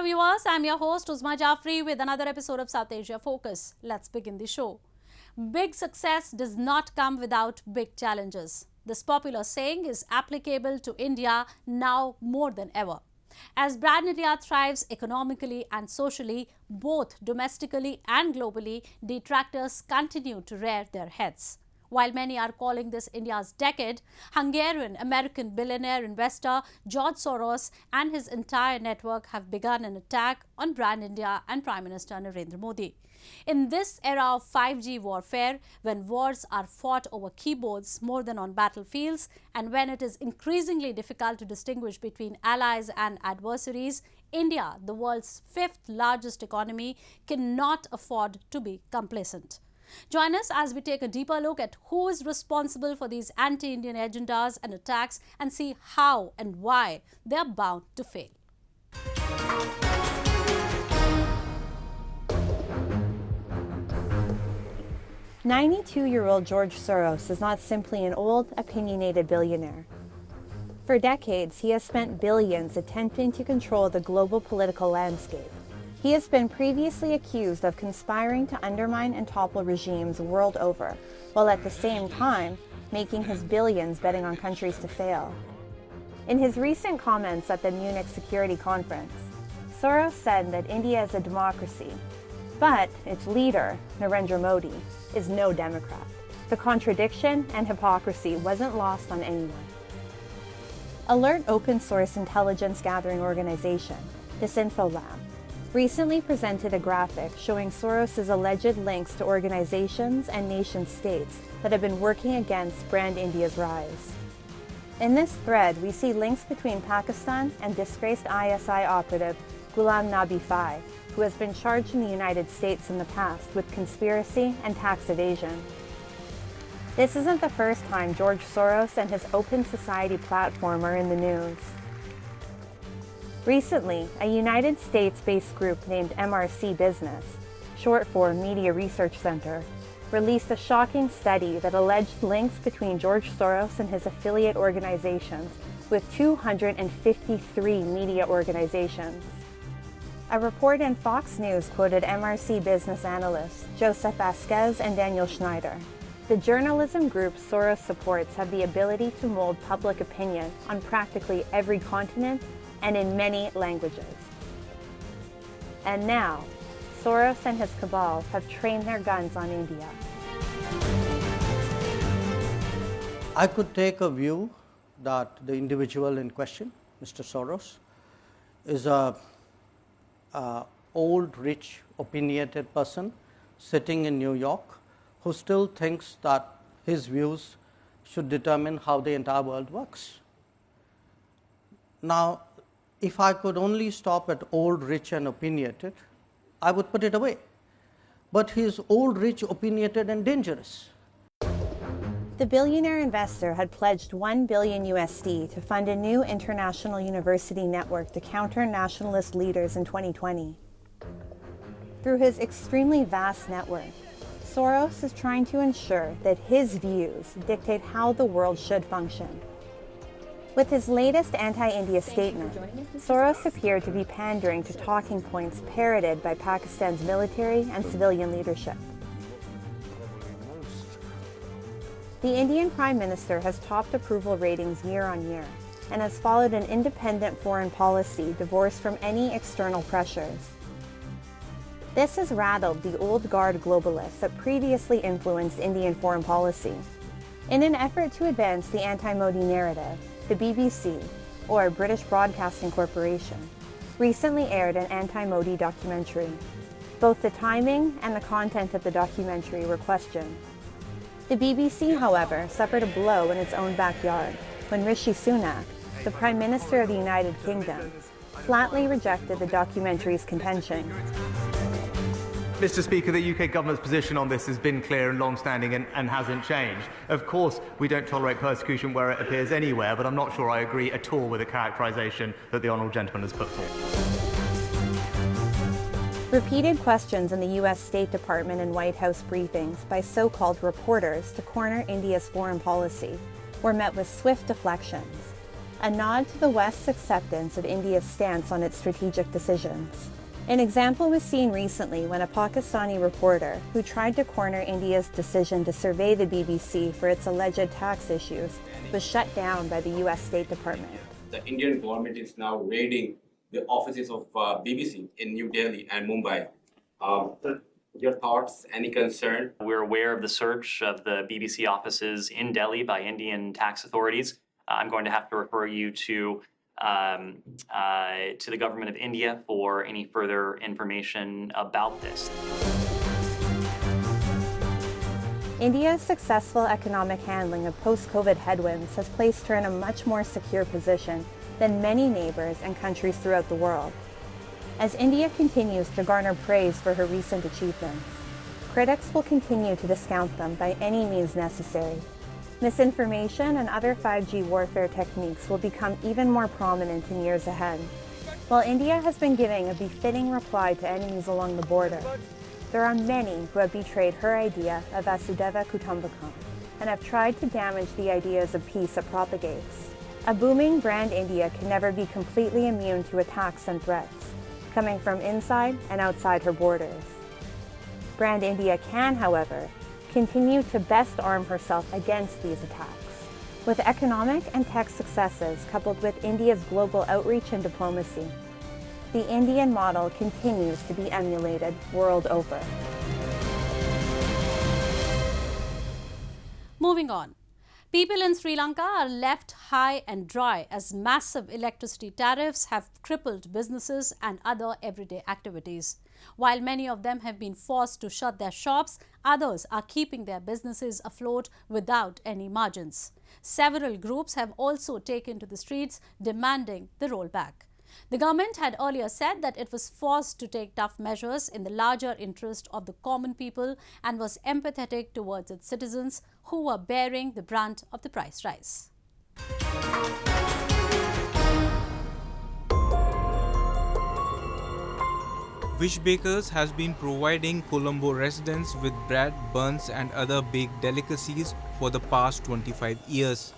viewers, I'm your host Uzma Jafri with another episode of South Asia Focus. Let's begin the show. Big success does not come without big challenges. This popular saying is applicable to India now more than ever. As brand India thrives economically and socially, both domestically and globally, detractors continue to rear their heads. While many are calling this India's decade, Hungarian-American billionaire investor George Soros and his entire network have begun an attack on brand India and Prime Minister Narendra Modi. In this era of 5G warfare, when wars are fought over keyboards more than on battlefields, and when it is increasingly difficult to distinguish between allies and adversaries, India, the world's fifth largest economy, cannot afford to be complacent. Join us as we take a deeper look at who is responsible for these anti-Indian agendas and attacks and see how and why they are bound to fail. "92-year-old George Soros is not simply an old, opinionated billionaire. For decades, he has spent billions attempting to control the global political landscape. He has been previously accused of conspiring to undermine and topple regimes world over, while at the same time making his billions betting on countries to fail. In his recent comments at the Munich Security Conference, Soros said that India is a democracy, but its leader, Narendra Modi, is no Democrat. The contradiction and hypocrisy wasn't lost on anyone. Alert open source intelligence gathering organization, Disinfolab, recently presented a graphic showing Soros' alleged links to organizations and nation-states that have been working against brand India's rise. In this thread, we see links between Pakistan and disgraced ISI operative Ghulam Nabi Fai, who has been charged in the United States in the past with conspiracy and tax evasion. This isn't the first time George Soros and his Open Society platform are in the news. Recently, a United States-based group named MRC Business, short for Media Research Center, released a shocking study that alleged links between George Soros and his affiliate organizations with 253 media organizations. A report in Fox News quoted MRC Business analysts Joseph Vasquez and Daniel Schneider. The journalism group Soros supports have the ability to mold public opinion on practically every continent and in many languages. And now, Soros and his cabal have trained their guns on India. I could take a view that the individual in question, Mr. Soros, is a old, rich, opinionated person sitting in New York who still thinks that his views should determine how the entire world works. Now, if I could only stop at old, rich and opinionated, I would put it away. But he is old, rich, opinionated and dangerous. The billionaire investor had pledged $1 billion USD to fund a new international university network to counter nationalist leaders in 2020. Through his extremely vast network, Soros is trying to ensure that his views dictate how the world should function. With his latest anti-India statement, Soros appeared to be pandering to talking points parroted by Pakistan's military and civilian leadership. The Indian Prime Minister has topped approval ratings year on year and has followed an independent foreign policy divorced from any external pressures. This has rattled the old guard globalists that previously influenced Indian foreign policy. In an effort to advance the anti-Modi narrative, the BBC, or British Broadcasting Corporation, recently aired an anti-Modi documentary. Both the timing and the content of the documentary were questioned. The BBC, however, suffered a blow in its own backyard when Rishi Sunak, the Prime Minister of the United Kingdom, flatly rejected the documentary's contention. Mr. Speaker, the UK government's position on this has been clear and long-standing and hasn't changed. Of course, we don't tolerate persecution where it appears anywhere, but I'm not sure I agree at all with the characterisation that the honourable gentleman has put forward. Repeated questions in the US State Department and White House briefings by so-called reporters to corner India's foreign policy were met with swift deflections. a nod to the West's acceptance of India's stance on its strategic decisions. An example was seen recently when a Pakistani reporter who tried to corner India's decision to survey the BBC for its alleged tax issues was shut down by the US State Department. The Indian government is now raiding the offices of BBC in New Delhi and Mumbai. Your thoughts, any concern? We're aware of the search of the BBC offices in Delhi by Indian tax authorities. I'm going to have to refer you to the government of India for any further information about this. India's successful economic handling of post-COVID headwinds has placed her in a much more secure position than many neighbors and countries throughout the world. As India continues to garner praise for her recent achievements, critics will continue to discount them by any means necessary. Misinformation and other 5G warfare techniques will become even more prominent in years ahead. While India has been giving a befitting reply to enemies along the border, there are many who have betrayed her idea of Vasudhaiva Kutumbakam and have tried to damage the ideas of peace it propagates. A booming brand India can never be completely immune to attacks and threats, coming from inside and outside her borders. Brand India can, however, continue to best arm herself against these attacks. With economic and tech successes coupled with India's global outreach and diplomacy, the Indian model continues to be emulated world over. Moving on. People in Sri Lanka are left high and dry as massive electricity tariffs have crippled businesses and other everyday activities. While many of them have been forced to shut their shops, others are keeping their businesses afloat without any margins. Several groups have also taken to the streets demanding the rollback. The government had earlier said that it was forced to take tough measures in the larger interest of the common people and was empathetic towards its citizens who were bearing the brunt of the price rise. Wishbakers has been providing Colombo residents with bread, buns and other baked delicacies for the past 25 years.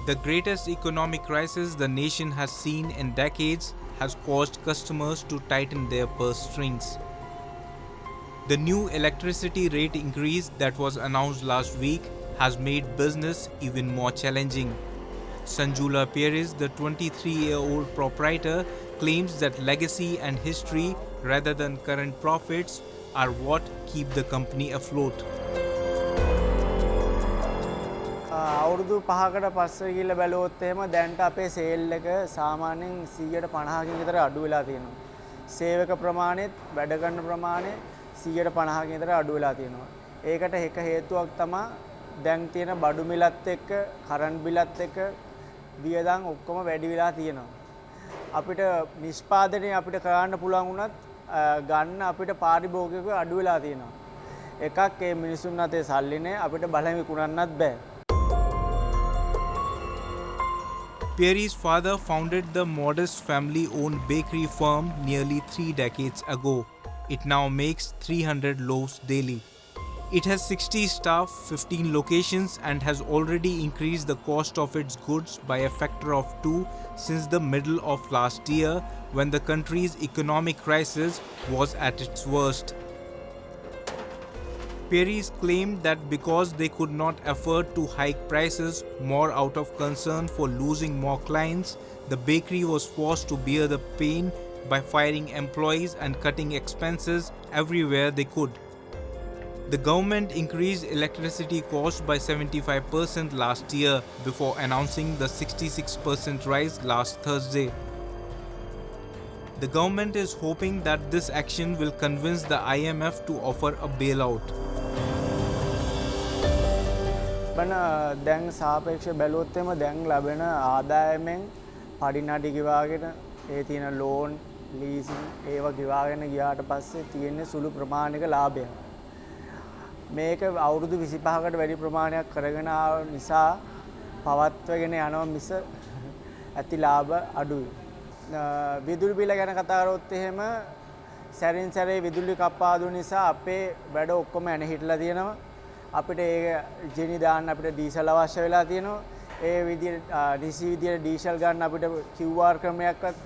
The greatest economic crisis the nation has seen in decades has caused customers to tighten their purse strings. The new electricity rate increase that was announced last week has made business even more challenging. Sanjula Pieris, the 23-year-old proprietor, claims that legacy and history rather than current profits are what keep the company afloat. අවුරුදු 5කට පස්සේ ගිහිල්ලා බැලුවොත් එහෙම දැන්ට අපේ sale එක සාමාන්‍යයෙන් 150කින් විතර අඩු වෙලා තියෙනවා. සේවක ප්‍රමාණයත් වැඩ කරන ප්‍රමාණය 150කින් විතර අඩු වෙලා තියෙනවා. ඒකට එක හේතුවක් තමයි දැන් තියෙන බඩු මිලත් එක්ක කරන්ට් බිලත් එක්ක වියදම් ඔක්කොම වැඩි වෙලා තියෙනවා. අපිට නිෂ්පාදනය අපිට කරන්න පුළුවන් වුණත් ගන්න අපිට පාරිභෝගිකව අඩු වෙලා තියෙනවා. එකක් ඒ මිනිසුන් අතේ සල්ලි නැහැ අපිට බලන් විකුණන්නත් බෑ. Pierre's father founded the modest family-owned bakery firm nearly 3 decades ago. It now makes 300 loaves daily. It has 60 staff, 15 locations and has already increased the cost of its goods by a factor of 2 since the middle of last year when the country's economic crisis was at its worst. Pierre's claimed that because they could not afford to hike prices more out of concern for losing more clients, the bakery was forced to bear the pain by firing employees and cutting expenses everywhere they could. The government increased electricity costs by 75% last year before announcing the 66% rise last Thursday. The government is hoping that this action will convince the IMF to offer a bailout. දැන් සාපේක්ෂව බැලුවොත් එම දැන් ලැබෙන ආදායමෙන් පඩිනඩි ගෙවාගෙන ඒ තියෙන loan leasing ඒවා ගෙවාගෙන ගියාට පස්සේ තියෙන සුළු ප්‍රමාණික ලාභයක්. මේක අවුරුදු 25කට වැඩි ප්‍රමාණයක් කරගෙන ආව නිසා පවත්වගෙන යනවා මිස ඇති ලාභ අඩුයි. විදුලි බිල ගැන කතා කරොත් එහෙම සැරින් සැරේ විදුලි කප්පාදු නිසා අපේ වැඩ ඔක්කොම ඇන හිටලා තියෙනවා. අපිට ඒ ජෙනි දාන්න අපිට ඩීසල් අවශ්‍ය වෙලා තියෙනවා. ඒ විදිහට නිසි විදිහට ඩීසල් ගන්න අපිට QR ක්‍රමයක්වත්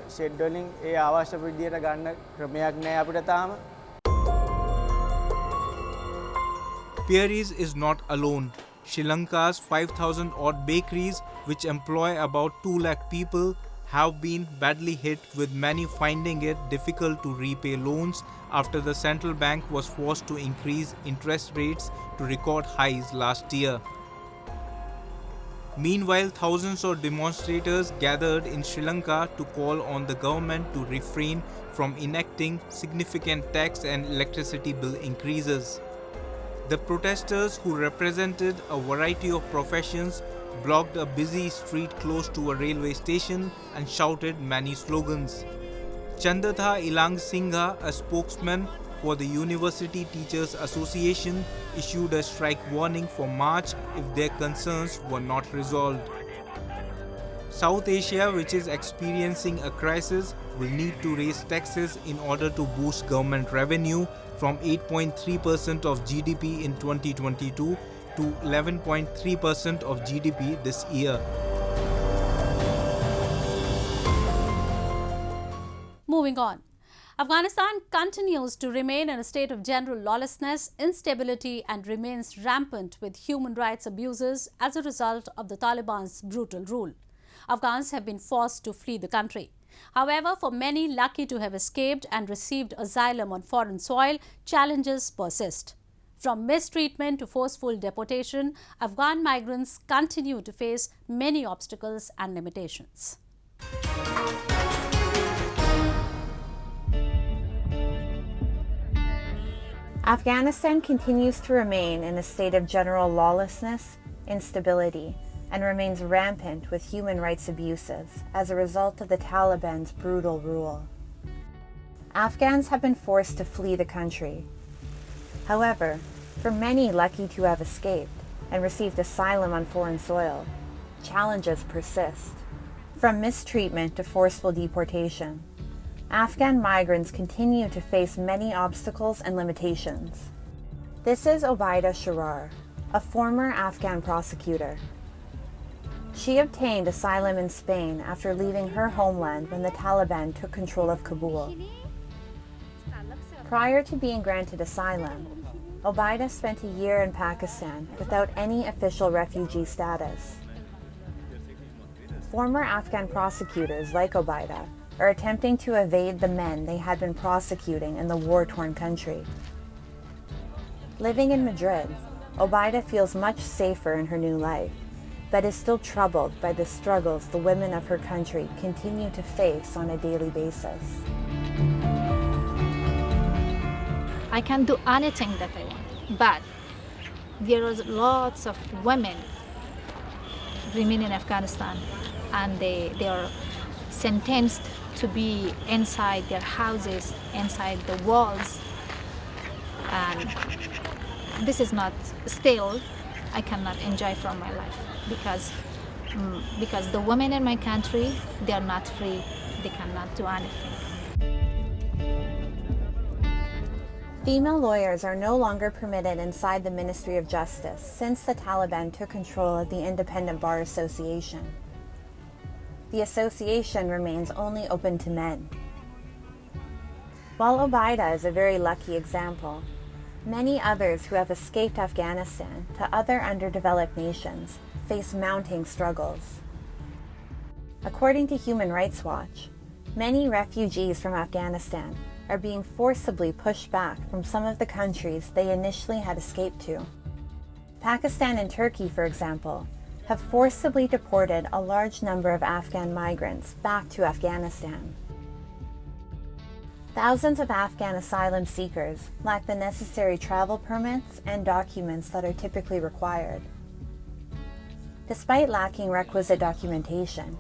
ෂෙඩ් වලින් ඒ අවශ්‍ය විදිහට ගන්න ක්‍රමයක් නැහැ අපිට තාම. Pearies is not alone. Sri Lanka's 5,000 odd bakeries, which employ about 2 lakh people, have been badly hit, with many finding it difficult to repay loans after the central bank was forced to increase interest rates to record highs last year. Meanwhile, thousands of demonstrators gathered in Sri Lanka to call on the government to refrain from enacting significant tax and electricity bill increases. The protesters, who represented a variety of professions, blocked a busy street close to a railway station and shouted many slogans. Chandatha Ilang Singha, a spokesman for the University Teachers Association, issued a strike warning for March if their concerns were not resolved. South Asia, which is experiencing a crisis, will need to raise taxes in order to boost government revenue from 8.3% of GDP in 2022 to 11.3% of GDP this year. Moving on. Afghanistan continues to remain in a state of general lawlessness, instability, and remains rampant with human rights abuses as a result of the Taliban's brutal rule. Afghans have been forced to flee the country. However, for many lucky to have escaped and received asylum on foreign soil, challenges persist. From mistreatment to forceful deportation, Afghan migrants continue to face many obstacles and limitations. Afghanistan continues to remain in a state of general lawlessness, instability, and remains rampant with human rights abuses as a result of the Taliban's brutal rule. Afghans have been forced to flee the country. However, for many lucky to have escaped and received asylum on foreign soil, challenges persist. From mistreatment to forceful deportation, Afghan migrants continue to face many obstacles and limitations. This is Obaida Sharar, a former Afghan prosecutor. She obtained asylum in Spain after leaving her homeland when the Taliban took control of Kabul. Prior to being granted asylum, Obaida spent a year in Pakistan without any official refugee status. Former Afghan prosecutors like Obaida are attempting to evade the men they had been prosecuting in the war-torn country. Living in Madrid, Obaida feels much safer in her new life, but is still troubled by the struggles the women of her country continue to face on a daily basis. I can do anything that I want, but there are lots of women remain in Afghanistan, and they are sentenced to be inside their houses, inside the walls, and this is not still. I cannot enjoy from my life because the women in my country, they are not free. They cannot do anything. Female lawyers are no longer permitted inside the Ministry of Justice since the Taliban took control of the Independent Bar Association. The association remains only open to men. While Obaida is a very lucky example, many others who have escaped Afghanistan to other underdeveloped nations face mounting struggles. According to Human Rights Watch, many refugees from Afghanistan are being forcibly pushed back from some of the countries they initially had escaped to. Pakistan and Turkey, for example, have forcibly deported a large number of Afghan migrants back to Afghanistan. Thousands of Afghan asylum seekers lack the necessary travel permits and documents that are typically required. Despite lacking requisite documentation,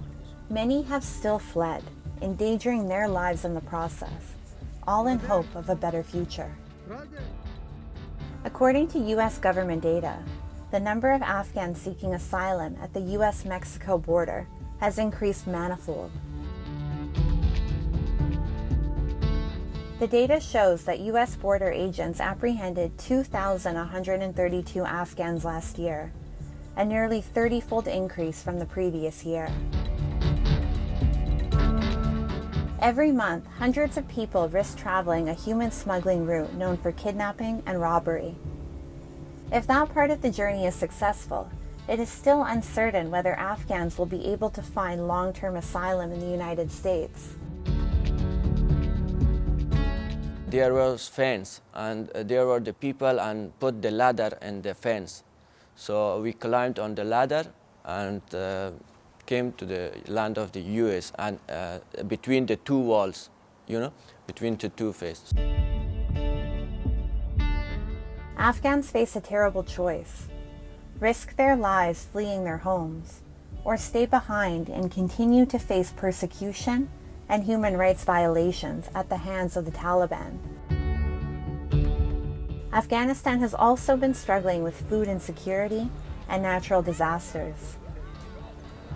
many have still fled, endangering their lives in the process, all in hope of a better future. According to U.S. government data, the number of Afghans seeking asylum at the U.S.-Mexico border has increased manifold. The data shows that U.S. border agents apprehended 2,132 Afghans last year, a nearly 30-fold increase from the previous year. Every month, hundreds of people risk traveling a human smuggling route known for kidnapping and robbery. If that part of the journey is successful, it is still uncertain whether Afghans will be able to find long-term asylum in the United States. There was fence, and there were the people and put the ladder in the fence. So we climbed on the ladder and came to the land of the US, and between the two walls, between the two faces. Afghans face a terrible choice: risk their lives fleeing their homes, or stay behind and continue to face persecution and human rights violations at the hands of the Taliban. Afghanistan has also been struggling with food insecurity and natural disasters.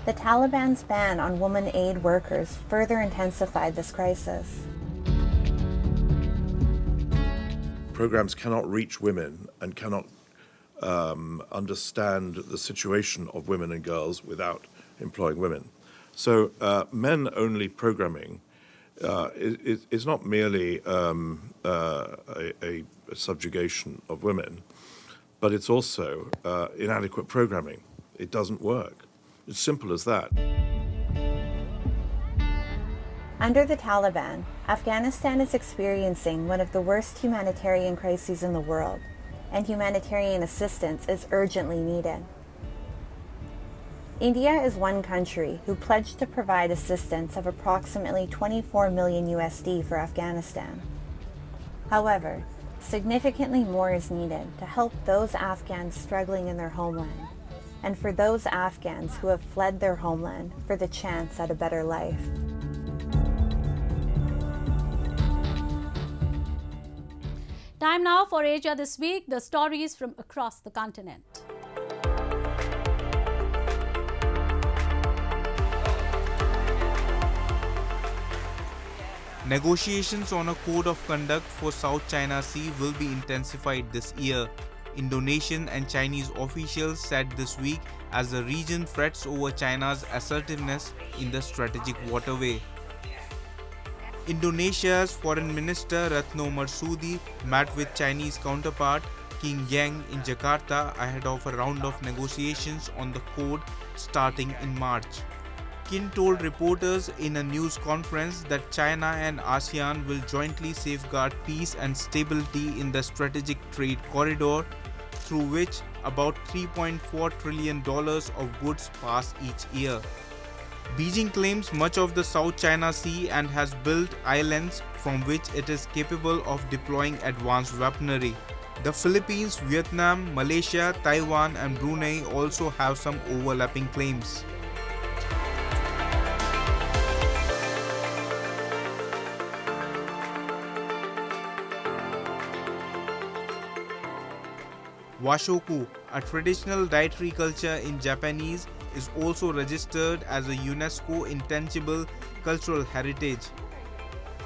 The Taliban's ban on women aid workers further intensified this crisis. Programs cannot reach women and cannot understand the situation of women and girls without employing women. So men-only programming is not merely a subjugation of women, but it's also inadequate programming. It doesn't work. It's simple as that. Under the Taliban, Afghanistan is experiencing one of the worst humanitarian crises in the world, and humanitarian assistance is urgently needed. India is one country who pledged to provide assistance of approximately 24 million USD for Afghanistan. However, significantly more is needed to help those Afghans struggling in their homeland, and for those Afghans who have fled their homeland for the chance at a better life. Time now for Asia This Week, the stories from across the continent. Negotiations on a code of conduct for South China Sea will be intensified this year, Indonesian and Chinese officials said this week as the region frets over China's assertiveness in the strategic waterway. Indonesia's Foreign Minister Retno Marsudi met with Chinese counterpart King Yang in Jakarta ahead of a round of negotiations on the code starting in March. Kin told reporters in a news conference that China and ASEAN will jointly safeguard peace and stability in the strategic trade corridor, through which about $3.4 trillion of goods pass each year. Beijing claims much of the South China Sea and has built islands from which it is capable of deploying advanced weaponry. The Philippines, Vietnam, Malaysia, Taiwan and Brunei also have some overlapping claims. Washoku, a traditional dietary culture in Japanese, is also registered as a UNESCO Intangible Cultural Heritage.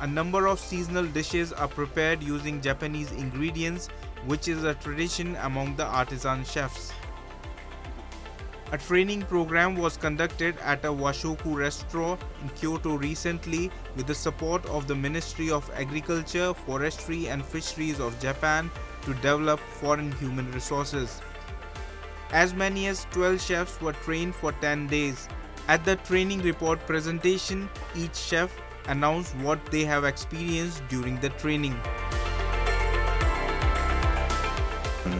A number of seasonal dishes are prepared using Japanese ingredients, which is a tradition among the artisan chefs. A training program was conducted at a Washoku restaurant in Kyoto recently with the support of the Ministry of Agriculture, Forestry and Fisheries of Japan to develop foreign human resources. As many as 12 chefs were trained for 10 days. At the training report presentation, each chef announced what they have experienced during the training.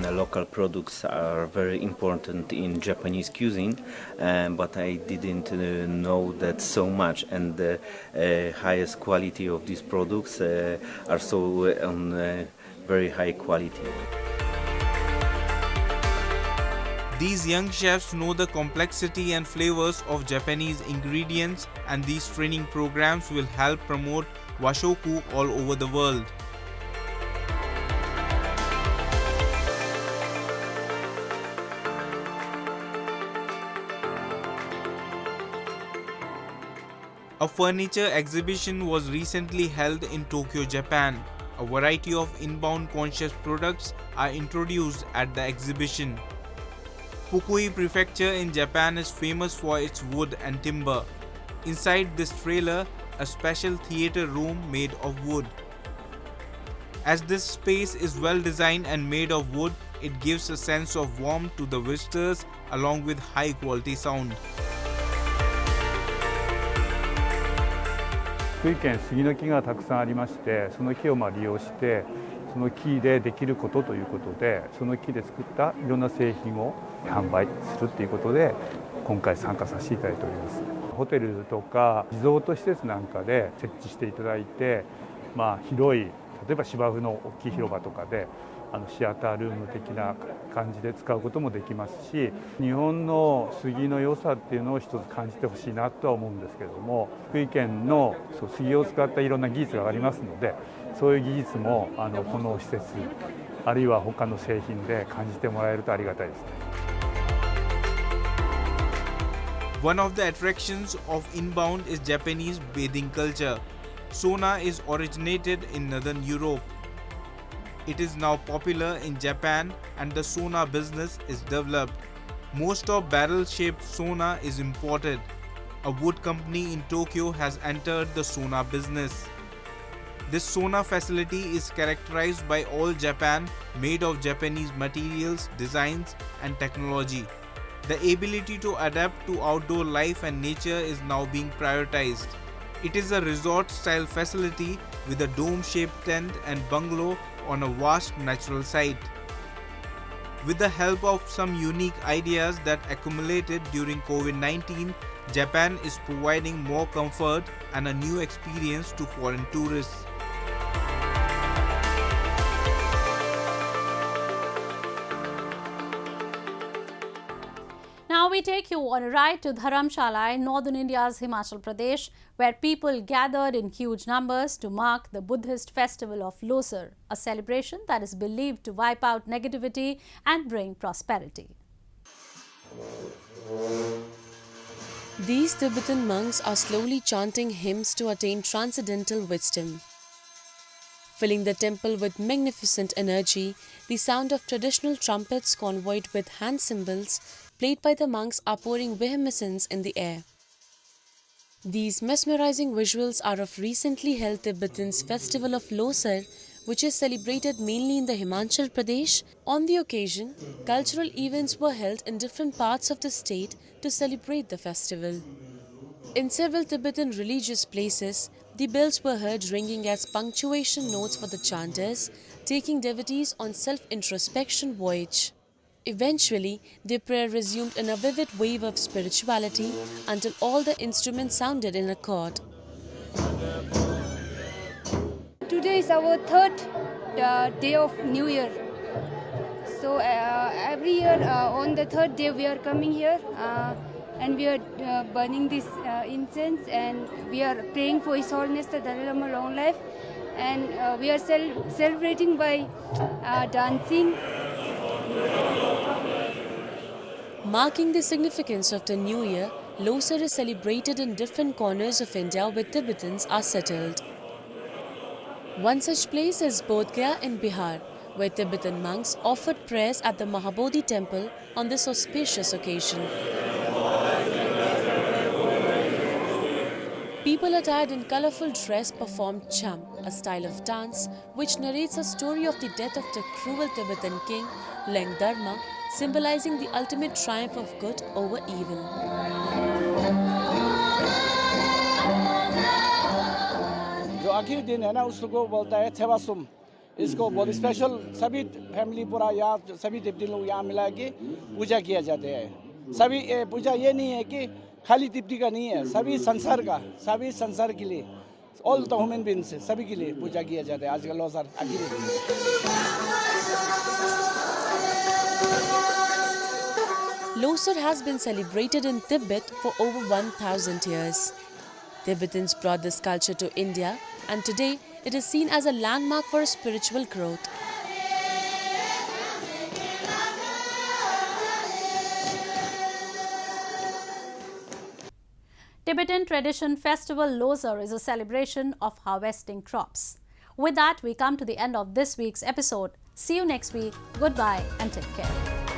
The local products are very important in Japanese cuisine, but I didn't know that so much, and the highest quality of these products are so on very high quality. These young chefs know the complexity and flavors of Japanese ingredients, and these training programs will help promote Washoku all over the world. A furniture exhibition was recently held in Tokyo, Japan. A variety of inbound conscious products are introduced at the exhibition. Fukui Prefecture in Japan is famous for its wood and timber. Inside this trailer, a special theater room made of wood. As this space is well designed and made of wood, it gives a sense of warmth to the visitors along with high quality sound. 福井県杉の木がたくさんありまして、その木を利用してその木でできることということで、その木で作ったいろんな製品を販売するということで今回参加させていただいております。ホテルとかリゾート施設なんかで設置していただいて、広い例えば芝生の大きい広場とかでシアタールーム的な感じで使うこともできますし、日本の杉の良さっていうのを一つ感じてほしいなとは思うんですけれども、福井県の杉を使ったいろんな技術がありますので、そういう技術もこの施設あるいは他の製品で感じてもらえるとありがたいですね。One of the attractions of inbound is Japanese bathing culture. Sauna is originated in northern Europe. It is now popular in Japan and the sauna business is developed. Most of barrel-shaped sauna is imported. A wood company in Tokyo has entered the sauna business. This sauna facility is characterized by all Japan, made of Japanese materials, designs and technology. The ability to adapt to outdoor life and nature is now being prioritized. It is a resort-style facility with a dome-shaped tent and bungalow on a vast natural site. With the help of some unique ideas that accumulated during COVID-19, Japan is providing more comfort and a new experience to foreign tourists. Now we take you on a ride to Dharamshala in northern India's Himachal Pradesh, where people gathered in huge numbers to mark the Buddhist festival of Losar, a celebration that is believed to wipe out negativity and bring prosperity. These Tibetan monks are slowly chanting hymns to attain transcendental wisdom. Filling the temple with magnificent energy, the sound of traditional trumpets convoyed with hand cymbals played by the monks are pouring vehemence in the air. These mesmerizing visuals are of recently held Tibetan's festival of Losar, which is celebrated mainly in the Himachal Pradesh. On the occasion, cultural events were held in different parts of the state to celebrate the festival. In several Tibetan religious places, the bells were heard ringing as punctuation notes for the chanters, taking devotees on self-introspection voyage. Eventually, their prayer resumed in a vivid wave of spirituality until all the instruments sounded in accord. Today is our third day of New Year. So every year on the third day we are coming here and we are burning this incense and we are praying for His Holiness the Dalai Lama long life, and we are celebrating by dancing. Marking the significance of the new year, Losar is celebrated in different corners of India where Tibetans are settled. One such place is Bodh Gaya in Bihar, where Tibetan monks offered prayers at the Mahabodhi temple on this auspicious occasion. People attired in colourful dress performed cham, a style of dance which narrates a story of the death of the cruel Tibetan king Leng Dharma, symbolizing the ultimate triumph of good over evil. जो आखिरी दिन है ना उसको बोलता है थेवासुम, इसको बहुत स्पेशल सभी फैमिली पूरा यहाँ सभी तिब्बती लोग यहाँ मिला के पूजा किया जाते हैं। सभी पूजा ये नहीं है कि खाली तिब्बती का नहीं है, सभी संसार के लिए ऑल द ह्यूमन बीइंग्स सभी के लिए पूजा किया जाता है आज का लोसर आखिरी दिन। Losar has been celebrated in Tibet for over 1,000 years. Tibetans brought this culture to India, and today it is seen as a landmark for spiritual growth. Tibetan tradition festival Losar is a celebration of harvesting crops. With that, we come to the end of this week's episode. See you next week. Goodbye and take care.